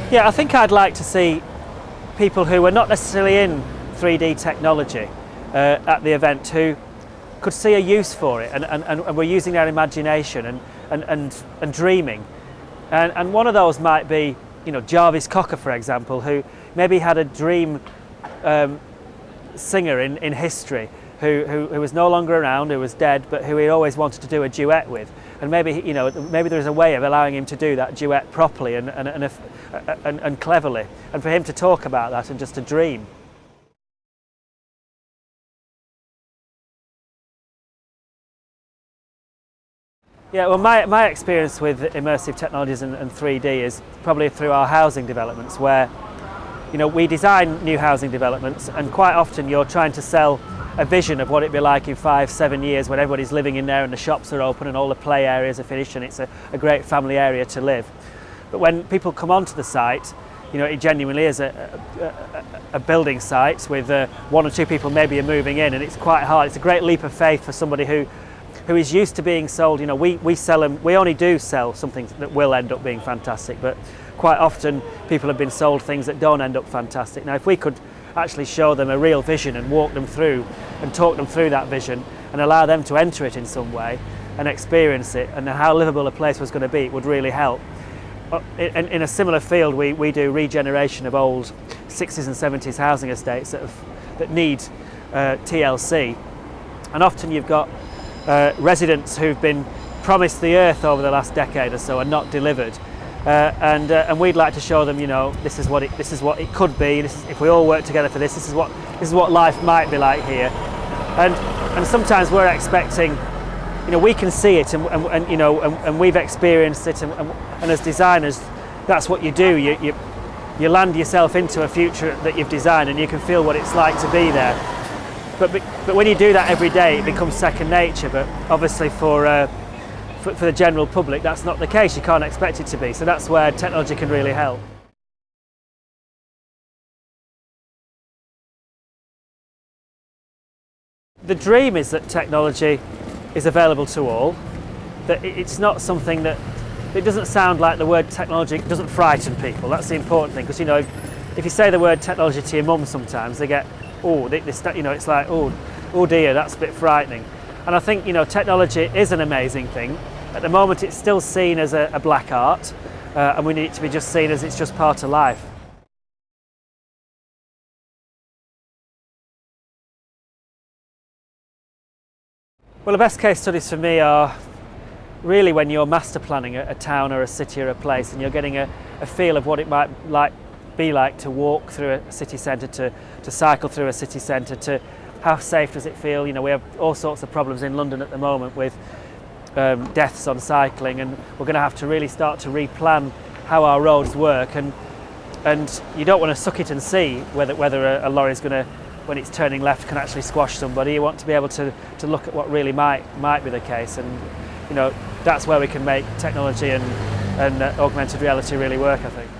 Yeah, I think I'd like to see people who are not necessarily in 3D technology at the event who could see a use for it and were using their imagination and dreaming. And one of those might be, Jarvis Cocker, for example, who maybe had a dream singer in history who was no longer around, who was dead, but who he always wanted to do a duet with. And maybe there's a way of allowing him to do that duet properly and cleverly, and for him to talk about that and just to dream. Yeah, well, my experience with immersive technologies and 3D is probably through our housing developments, where we design new housing developments, and quite often you're trying to sell a vision of what it'd be like in 5-7 years when everybody's living in there and the shops are open and all the play areas are finished and it's a great family area to live. But when people come onto the site, it genuinely is a building site with 1 or 2 people maybe are moving in, and it's quite hard. It's a great leap of faith for somebody who is used to being sold. We sell them. We only do sell something that will end up being fantastic, but quite often people have been sold things that don't end up fantastic. Now, if we could actually show them a real vision and walk them through and talk them through that vision and allow them to enter it in some way and experience it and how livable a place was going to be, it would really help. In a similar field, we do regeneration of old 60s and 70s housing estates that need TLC, and often you've got residents who've been promised the earth over the last decade or so and not delivered. And we'd like to show them, this is what it could be. If we all work together for this, this is what life might be like here. And sometimes we're expecting, we can see it, and we've experienced it, and as designers, that's what you do. You land yourself into a future that you've designed, and you can feel what it's like to be there. But when you do that every day, it becomes second nature. But obviously for the general public, that's not the case. You can't expect it to be. So that's where technology can really help. The dream is that technology is available to all, that it's not something that, it doesn't sound like the word technology doesn't frighten people. That's the important thing, because if you say the word technology to your mum sometimes, they get, it's like, oh dear, that's a bit frightening. And I think, technology is an amazing thing. At the moment, it's still seen as a black art, and we need it to be just seen as it's just part of life. Well, the best case studies for me are really when you're master planning a town or a city or a place, and you're getting a feel of what it might be like to walk through a city centre, to cycle through a city centre, to how safe does it feel. We have all sorts of problems in London at the moment with deaths on cycling, and we're going to have to really start to replan how our roads work, and you don't want to suck it and see whether a lorry's going to, when it's turning left, can actually squash somebody. You want to be able to look at what really might be the case, and that's where we can make technology and augmented reality really work, I think.